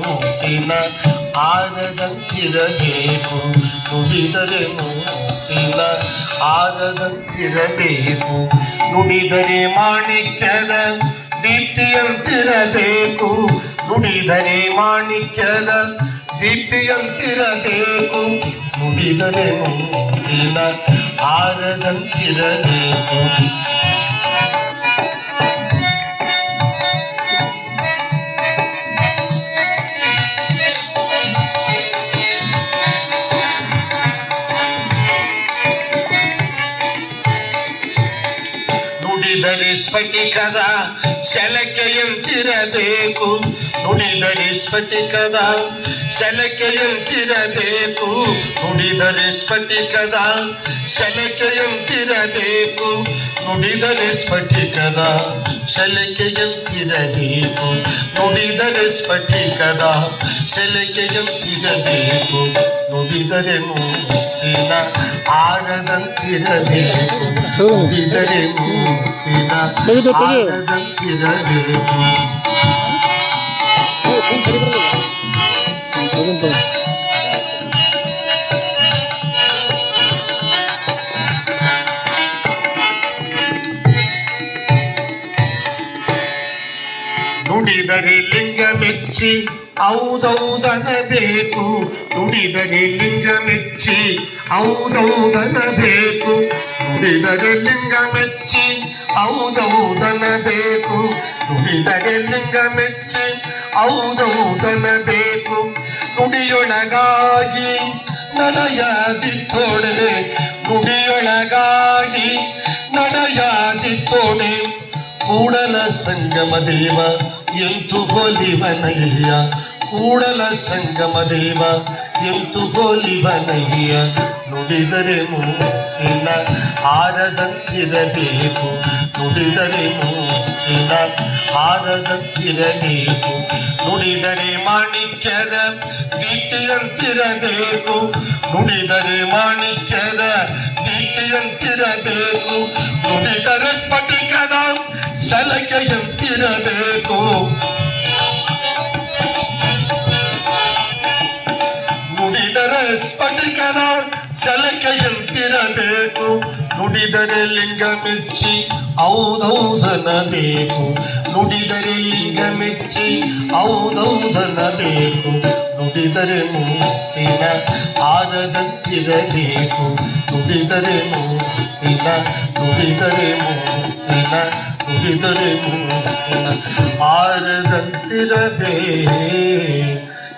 ಮೂತಿನ ಆರದಂತಿರಬೇಕು, ನುಡಿದರೆ ಮೂತಿನ ಆರದಂತಿರಬೇಕು, ನುಡಿದರೆ ಮಾಣಿಕ್ಯದ ದೀಪ್ತಿಯಂತಿರಬೇಕು, ನುಡಿದರೆ ಮಾಣಿಕ್ಯದ ದೀಪ್ತಿಯಂತಿರಬೇಕು, ನುಡಿದರೆ ಮೂತಿನ ಆರದಂತಿರಬೇಕು. ನುಡಿದರೆ ಸ್ಫಟಿಕದ ಶಲಕೆಯಂತಿರಬೇಕು, ನುಡಿದರೆ ಸ್ಫಟಿಕದ ಶಲಕೆಯಂತಿರಬೇಕು, ನುಡಿದರೆ ಸ್ಫಟಿಕದ ಶಲಕೆಯಂತಿರಬೇಕು, ನುಡಿದರೆ ಸ್ಫಟಿಕದ ಶಲಕೆಯಂತಿರಬೇಕು, ನುಡಿದರೆ ಸ್ಫಟಿಕದ ಶಲಕೆಯಂತಿರಬೇಕು, ನುಡಿದರೆ ಮೂತಿನ ಆರದಂತಿರಬೇಕು, ನುಡಿದರೆ ಮೂತಿನ ಆರದಂತಿರಬೇಕು. ನುಡಿದರೆ ಲಿಂಗ ಮೆಚ್ಚಿ ಔದೌದನಬೇಕು, ನುಡಿದರೆ ಲಿಂಗ ಮೆಚ್ಚಿ ಔದೌದನಬೇಕು, ನುಡಿದರೆ ಲಿಂಗ ಮೆಚ್ಚಿ ಔದೌದನಬೇಕು, ನುಡಿದರೆ ಲಿಂಗ ಮೆಚ್ಚಿ ಔದೌದನಬೇಕು, ನುಡಿಯೊಳಗಾಗಿ ನಡೆಯಾದಿತ್ತೊಡೆ, ನುಡಿಯೊಳಗಾಗಿ ನಡೆಯಾದಿತ್ತೊಡೆ, ಕೂಡಲ ಸಂಗಮ ದೇವ ಎಂತು ಗೋಲಿವನಯ್ಯ, ಕೂಡಲ ಸಂಗಮ ದೇವ ಎಂತು ಗೋಲಿವನಯ್ಯ, ನುಡಿದರೆ ಮೂತಿನ ಆರದಂತಿರಬೇಕು, ನುಡಿದರೆ ಮೂತಿನ ಆರದಂತಿರಬೇಕು, ನುಡಿದರೆ ಮಾಣಿಕ್ಯದ ದೀಪ್ತಿಯಂತಿರಬೇಕು, ನುಡಿದರೆ ಮಾಣಿಕ್ಯದ ದೀಪ್ತಿಯಂತಿರಬೇಕು, ನುಡಿದರೆ ಸ್ಫಟಿಕದ ಶಲಕೆಯಂತಿರಬೇಕು, ನುಡಿದರೆ ಸ್ಫಟಿಕದ ಶಲಕೆಯಂತಿರಬೇಕು, ನುಡಿದರೆ ಲಿಂಗ ಮೆಚ್ಚಿ ಔದೌದನಬೇಕು, ನುಡಿದರೆ ಲಿಂಗ ಮೆಚ್ಚಿ ಔದೌದನಬೇಕು, ನುಡಿದರೆ ಮೂತಿನ ಆರದಂತಿರಬೇಕು, ನುಡಿದರೆ ಮೂತಿನ ನುಡಿದರೆ ಮೂತಿನ ನುಡಿದರೆ ಮೂತಿನ ಆರದಂತಿರಬೇಕು.